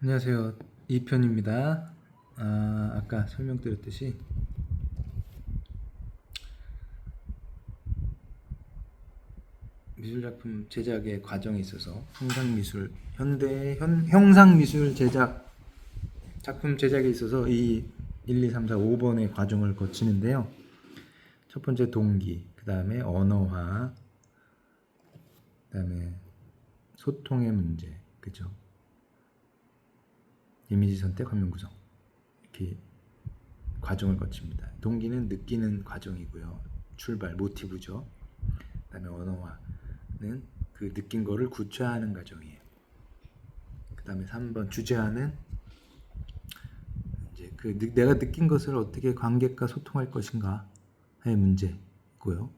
안녕하세요. 2편입니다. 아까 설명드렸듯이 미술작품 제작의 과정에 있어서 형상미술 제작 작품 제작에 있어서 이 1, 2, 3, 4, 5번의 과정을 거치는데요. 첫 번째 동기, 그 다음에 언어화, 그 다음에 소통의 문제, 그죠? 이미지 선택, 화면 구성, 이렇게 과정을 거칩니다. 동기는 느끼는 과정이고요. 출발, 모티브죠. 그 다음에 언어화는 그 느낀 거를 구체화하는 과정이에요. 그 다음에 3번 주제화는 이제 내가 느낀 것을 어떻게 관객과 소통할 것인가의 문제고요.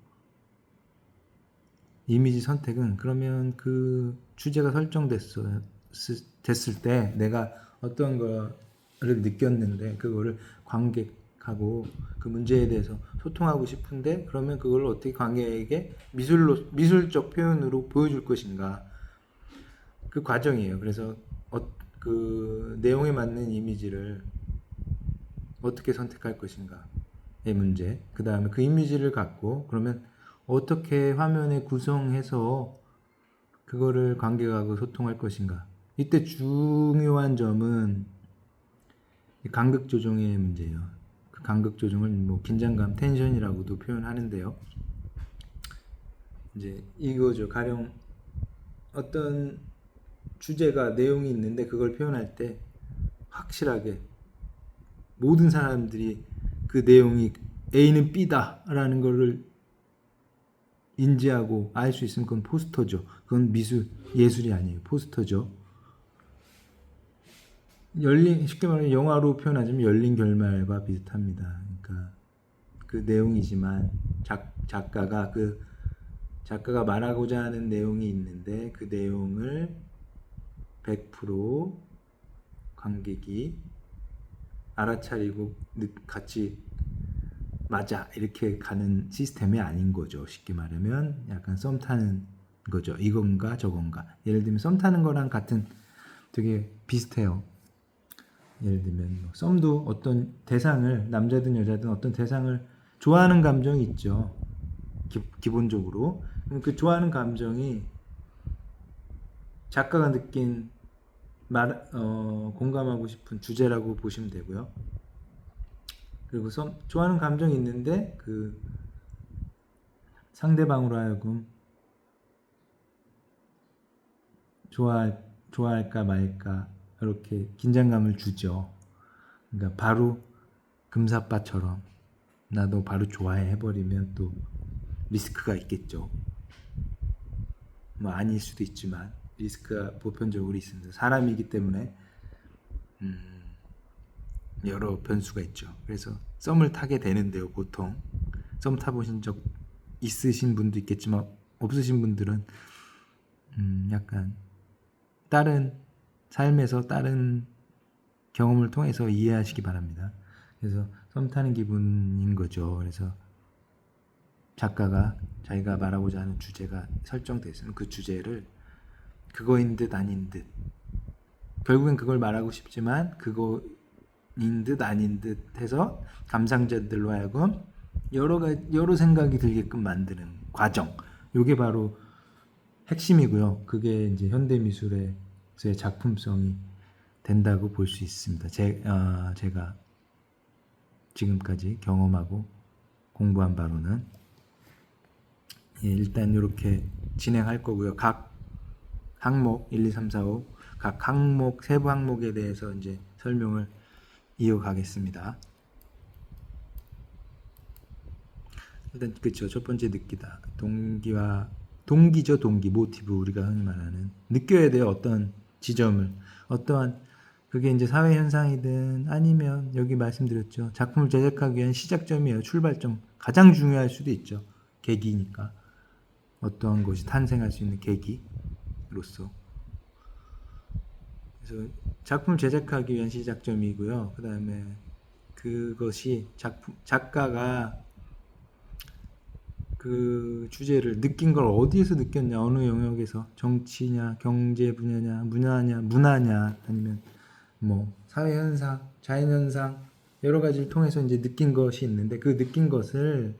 이미지 선택은 그러면 그 주제가 설정됐을 때 내가 어떤 거를 느꼈는데 그거를 관객하고 그 문제에 대해서 소통하고 싶은데 그러면 그걸 어떻게 관객에게 미술적 표현으로 보여줄 것인가 그 과정이에요. 그래서 그 내용에 맞는 이미지를 어떻게 선택할 것인가의 문제. 그 다음에 그 이미지를 갖고 그러면 어떻게 화면에 구성해서 그거를 관객하고 소통할 것인가. 이때 중요한 점은 간극 조정의 문제예요. 그 간극 조정을 뭐 긴장감, 텐션이라고도 표현하는데요. 이제 이거죠. 가령 어떤 주제가 내용이 있는데 그걸 표현할 때 확실하게 모든 사람들이 그 내용이 A는 B다라는 거를 인지하고 알 수 있으면 그건 포스터죠. 그건 예술이 아니에요. 포스터죠. 쉽게 말하면 영화로 표현하자면 열린 결말과 비슷합니다. 그러니까 그 내용이지만 작가가 말하고자 하는 내용이 있는데 그 내용을 100% 관객이 알아차리고 같이 맞아 이렇게 가는 시스템이 아닌 거죠. 쉽게 말하면 약간 썸 타는 거죠. 이건가 저건가. 예를 들면 썸 타는 거랑 같은 되게 비슷해요. 예를 들면 뭐 썸도 어떤 대상을 남자든 여자든 어떤 대상을 좋아하는 감정이 있죠. 기본적으로 그 좋아하는 감정이 작가가 느낀 공감하고 싶은 주제라고 보시면 되고요. 그리고 좋아하는 감정이 있는데 그 상대방으로 하여금 좋아할까 말까 이렇게 긴장감을 주죠. 그러니까 바로 금사빠처럼 나도 바로 좋아해 해버리면 또 리스크가 있겠죠. 뭐 아닐 수도 있지만 리스크가 보편적으로 있습니다. 사람이기 때문에 여러 변수가 있죠. 그래서 썸을 타게 되는데요. 보통 썸 타보신 적 있으신 분도 있겠지만 없으신 분들은 약간 다른 삶에서 다른 경험을 통해서 이해하시기 바랍니다. 그래서 썸 타는 기분인 거죠. 그래서 작가가 자기가 말하고자 하는 주제가 설정되어 있으면 그 주제를 그거인 듯 아닌 듯 결국엔 그걸 말하고 싶지만 그거인 듯 아닌 듯 해서 감상자들로 하여금 여러 생각이 들게끔 만드는 과정. 이게 바로 핵심이고요. 그게 이제 현대 미술의 작품성이 된다고 볼 수 있습니다. 제가 지금까지 경험하고 공부한 바로는 일단 이렇게 진행할 거고요. 각 항목 1, 2, 3, 4, 5 각 항목 세부 항목에 대해서 이제 설명을 이어가겠습니다. 일단 그렇죠. 첫 번째 느끼다. 동기죠. 동기, 모티브 우리가 흔히 말하는 느껴야 돼요. 어떤 지점을 어떠한 그게 이제 사회 현상이든 아니면 여기 말씀드렸죠. 작품을 제작하기 위한 시작점이에요. 출발점. 가장 중요할 수도 있죠. 계기니까. 어떠한 것이 탄생할 수 있는 계기로서. 그래서 작품을 제작하기 위한 시작점이고요. 그 다음에 그것이 작가가 그 주제를 느낀 걸 어디에서 느꼈냐, 어느 영역에서 정치냐, 경제 분야냐, 문화냐, 아니면 뭐 사회 현상, 자연 현상 여러 가지를 통해서 이제 느낀 것이 있는데 그 느낀 것을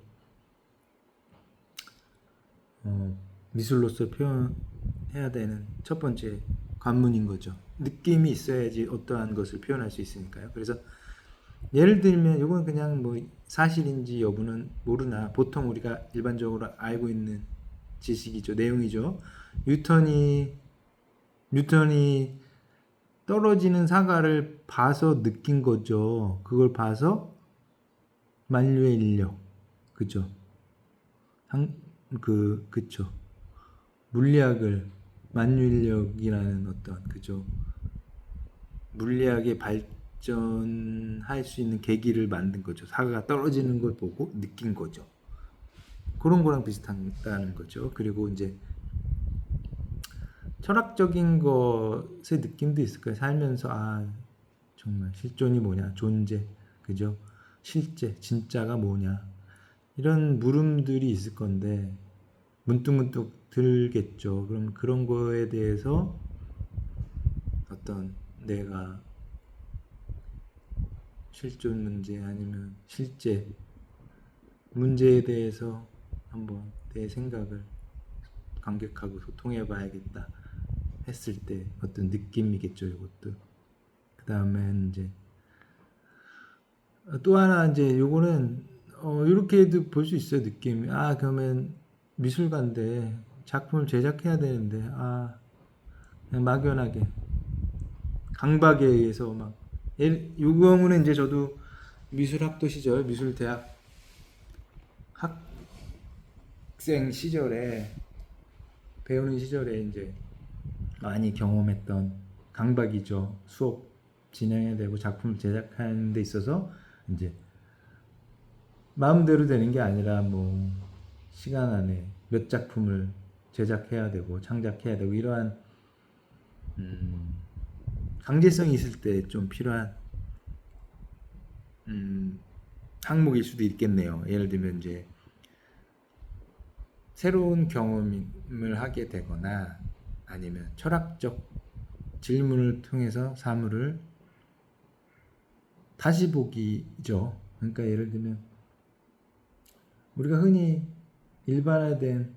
미술로서 표현해야 되는 첫 번째 관문인 거죠. 느낌이 있어야지 어떠한 것을 표현할 수 있으니까요. 그래서 예를 들면 이건 그냥 뭐 사실인지 여부는 모르나 보통 우리가 일반적으로 알고 있는 지식이죠. 내용이죠. 뉴턴이 떨어지는 사과를 봐서 느낀 거죠. 그걸 봐서 만류의 인력, 그죠? 그쵸. 물리학을 만유인력이라는 어떤 그죠? 물리학의 발전할 수 있는 계기를 만든 거죠. 사과가 떨어지는 걸 보고 느낀 거죠. 그런 거랑 비슷하다는 거죠. 그리고 이제 철학적인 것의 느낌도 있을 거예요. 살면서 정말 실존이 뭐냐, 존재, 그죠? 실제, 진짜가 뭐냐 이런 물음들이 있을 건데 문득문득 들겠죠. 그럼 그런 거에 대해서 어떤 내가 실존 문제 아니면 실제 문제에 대해서 한번 내 생각을 감격하고 소통해 봐야겠다 했을 때 어떤 느낌이겠죠. 이것도. 그 다음에 이제 또 하나 이제 요거는 이렇게도 볼 수 있어요. 느낌이. 그러면 미술가인데 작품을 제작해야 되는데 그냥 막연하게 강박에 의해서 막 요 경우는 이제 저도 미술학도 시절 미술대학 학생 시절에 배우는 시절에 이제 많이 경험했던 강박이죠. 수업 진행해야 되고 작품을 제작하는 데 있어서 이제 마음대로 되는 게 아니라 뭐 시간 안에 몇 작품을 제작해야 되고 창작해야 되고 이러한 강제성이 있을 때 좀 필요한 항목일 수도 있겠네요. 예를 들면 이제 새로운 경험을 하게 되거나 아니면 철학적 질문을 통해서 사물을 다시 보기죠. 그러니까 예를 들면 우리가 흔히 일반화된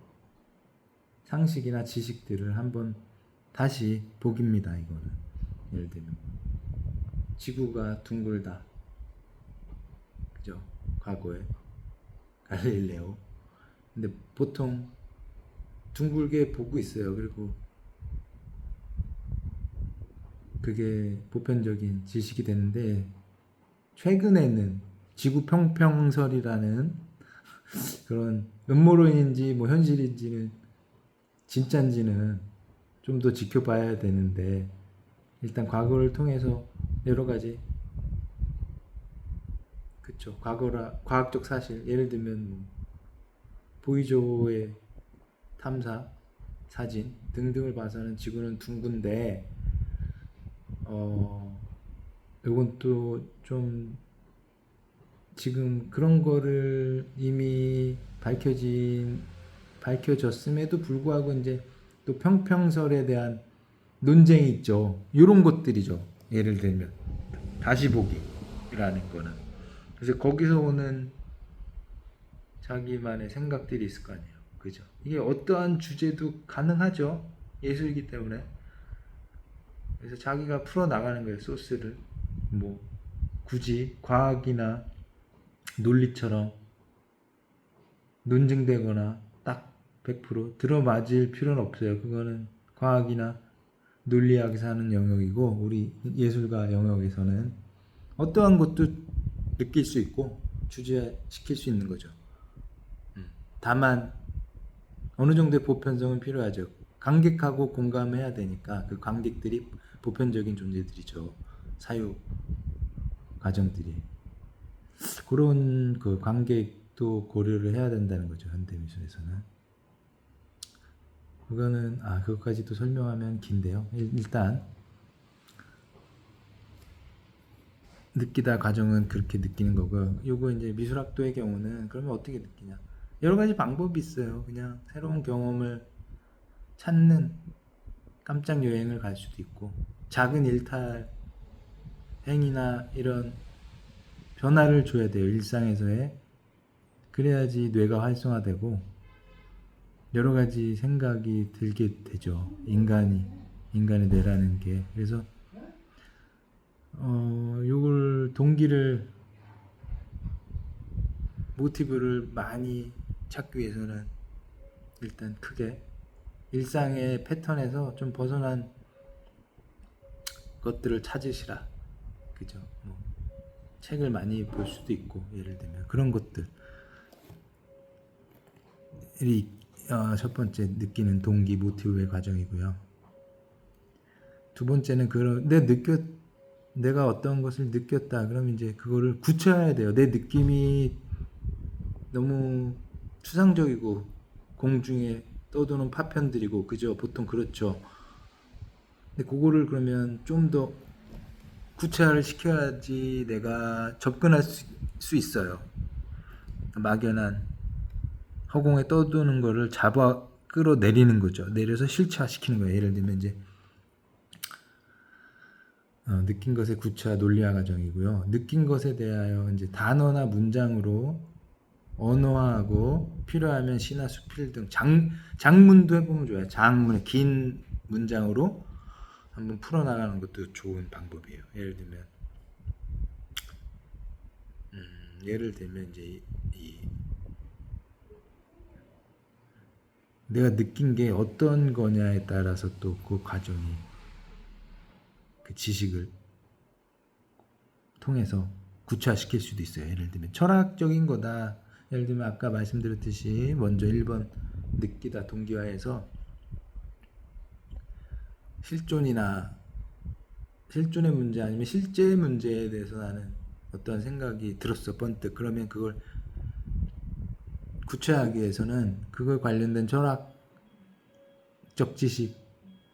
상식이나 지식들을 한번 다시 보기입니다. 이거는 예를 들면 지구가 둥글다, 그죠? 과거에 갈릴레오. 근데 보통 둥글게 보고 있어요. 그리고 그게 보편적인 지식이 되는데 최근에는 지구 평평설이라는 그런 음모론인지 뭐 현실인지는 진짜인지는 좀 더 지켜봐야 되는데 일단 과거를 통해서 여러 가지 그쵸 과학적 사실 예를 들면 뭐 보이조의 탐사 사진 등등을 봐서는 지구는 둥근데 요건 또 좀 지금 그런 거를 이미 밝혀졌음에도 불구하고 이제 또 평평설에 대한 논쟁이 있죠. 이런 것들이죠. 예를 들면 다시 보기라는 거는. 그래서 거기서 오는 자기만의 생각들이 있을 거 아니에요. 그죠? 이게 어떠한 주제도 가능하죠. 예술이기 때문에. 그래서 자기가 풀어나가는 거예요. 소스를. 뭐 굳이 과학이나 논리처럼 논증되거나 딱 100% 들어맞을 필요는 없어요. 그거는 과학이나 논리학에서 하는 영역이고 우리 예술가 영역에서는 어떠한 것도 느낄 수 있고 주제시킬 수 있는 거죠. 다만 어느 정도의 보편성은 필요하죠. 관객하고 공감해야 되니까 그 관객들이 보편적인 존재들이죠. 사유 과정들이 그런 그 관객도 고려를 해야 된다는 거죠. 현대미술에서는. 그거는 그것까지도 설명하면 긴데요. 일단 느끼다 과정은 그렇게 느끼는 거고 요거 이제 미술학도의 경우는 그러면 어떻게 느끼냐 여러 가지 방법이 있어요. 그냥 새로운 경험을 찾는 깜짝 여행을 갈 수도 있고 작은 일탈 행위나 이런 변화를 줘야 돼요. 일상에서의. 그래야지 뇌가 활성화되고 여러 가지 생각이 들게 되죠. 인간의 뇌라는 게. 그래서 요걸 동기를 모티브를 많이 찾기 위해서는 일단 크게 일상의 패턴에서 좀 벗어난 것들을 찾으시라. 그죠? 뭐 책을 많이 볼 수도 있고 예를 들면 그런 것들이 첫 번째 느끼는 동기 모티브의 과정이고요. 두 번째는 내가 어떤 것을 느꼈다. 그러면 이제 그거를 구체화해야 돼요. 내 느낌이 너무 추상적이고 공중에 떠도는 파편들이고 그죠? 보통 그렇죠. 근데 그거를 그러면 좀 더 구체화를 시켜야지 내가 접근할 수 있어요. 막연한 허공에 떠도는 거를 잡아 끌어내리는 거죠. 내려서 실체화시키는 거예요. 예를 들면 이제 느낀 것의 구체화 논리화 과정이고요. 느낀 것에 대하여 이제 단어나 문장으로 언어화하고 필요하면 시나 수필 등 장문도 해보면 좋아요. 장문 긴 문장으로 한번 풀어나가는 것도 좋은 방법이에요. 예를 들면 이제 내가 느낀 게 어떤 거냐에 따라서 또 그 과정이 그 지식을 통해서 구체화시킬 수도 있어요. 예를 들면 철학적인 거다. 예를 들면 아까 말씀드렸듯이 먼저 1번 느끼다 동기화해서 실존의 문제 아니면 실제 문제에 대해서 나는 어떤 생각이 들었어 번뜩. 그러면 그걸 구체화하기 위해서는 그걸 관련된 철학적 지식,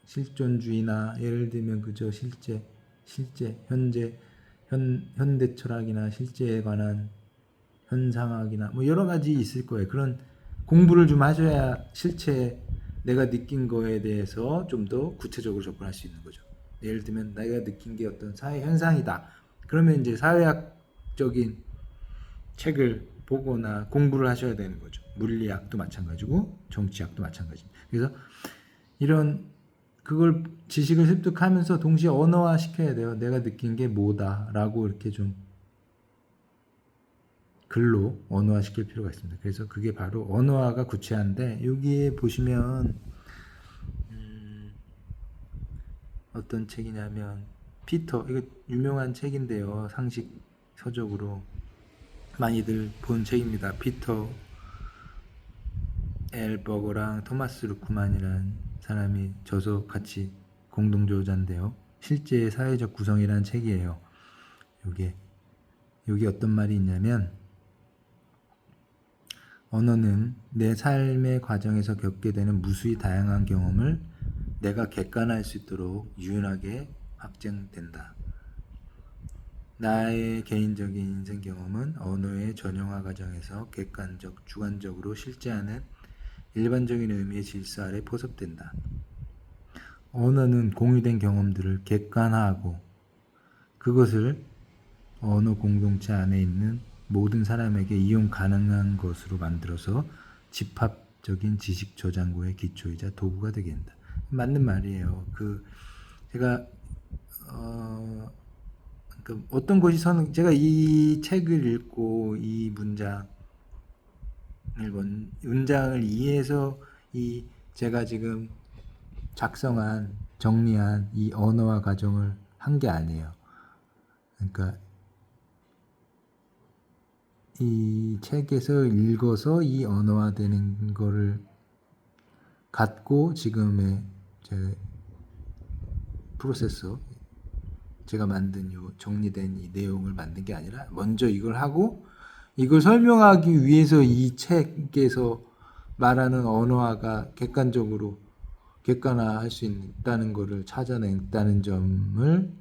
실존주의나 예를 들면 그저 실제 현대 철학이나 실제에 관한 현상학이나 뭐 여러 가지 있을 거예요. 그런 공부를 좀 하셔야 실체 내가 느낀 거에 대해서 좀 더 구체적으로 접근할 수 있는 거죠. 예를 들면 내가 느낀 게 어떤 사회 현상이다. 그러면 이제 사회학적인 책을 보거나 공부를 하셔야 되는 거죠. 물리학도 마찬가지고 정치학도 마찬가지입니다. 그래서 이런 그걸 지식을 습득하면서 동시에 언어화 시켜야 돼요. 내가 느낀 게 뭐다라고 이렇게 좀 글로 언어화 시킬 필요가 있습니다. 그래서 그게 바로 언어화가 구체화인데 여기에 보시면 어떤 책이냐면 피터, 이거 유명한 책인데요. 상식 서적으로 많이들 본 책입니다. 피터 엘버거랑 토마스 루크만이라는 사람이 저서 같이 공동저자인데요. 실제의 사회적 구성이라는 책이에요. 여기 어떤 말이 있냐면 언어는 내 삶의 과정에서 겪게 되는 무수히 다양한 경험을 내가 객관화할 수 있도록 유연하게 확장된다. 나의 개인적인 인생 경험은 언어의 전형화 과정에서 객관적, 주관적으로 실제하는 일반적인 의미의 질서 아래 포섭된다. 언어는 공유된 경험들을 객관화하고 그것을 언어 공동체 안에 있는 모든 사람에게 이용 가능한 것으로 만들어서 집합적인 지식 저장고의 기초이자 도구가 되게 된다. 맞는 말이에요. 제가 어떤 것이 제가 이 책을 읽고 이 문장을 이해해서 제가 지금 정리한 이 언어화 과정을 한 게 아니에요. 그러니까 이 책에서 읽어서 이 언어화되는 거를 갖고 지금의 제 프로세서 제가 만든 정리된 이 내용을 만든 게 아니라 먼저 이걸 하고 이걸 설명하기 위해서 이 책에서 말하는 언어화가 객관화할 수 있다는 것을 찾아냈다는 점을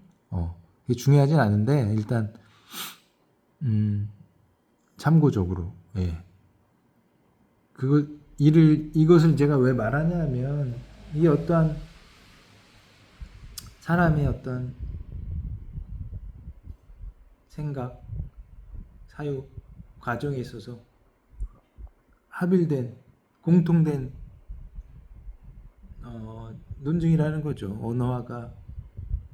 이게 중요하진 않은데 일단 참고적으로 이것을 제가 왜 말하냐면 이게 어떠한 사람의 어떤 생각, 사유 과정에 있어서 합일된 공통된 논증이라는 거죠. 언어화가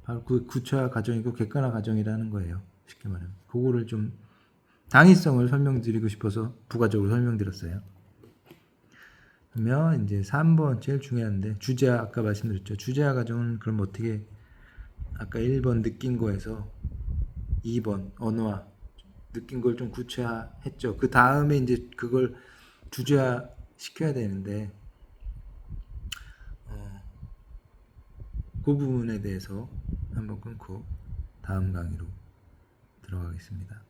바로 그 구체화 과정이고 객관화 과정이라는 거예요. 쉽게 말하면 그거를 좀 당위성을 설명드리고 싶어서 부가적으로 설명드렸어요. 그러면 이제 3번 제일 중요한데 주제화, 아까 말씀드렸죠. 주제화 과정은 그럼 어떻게, 아까 1번 느낀 거에서 2번 언어화 느낀 걸 좀 구체화했죠. 그 다음에 이제 그걸 주제화 시켜야 되는데 그 부분에 대해서 한번 끊고 다음 강의로 들어가겠습니다.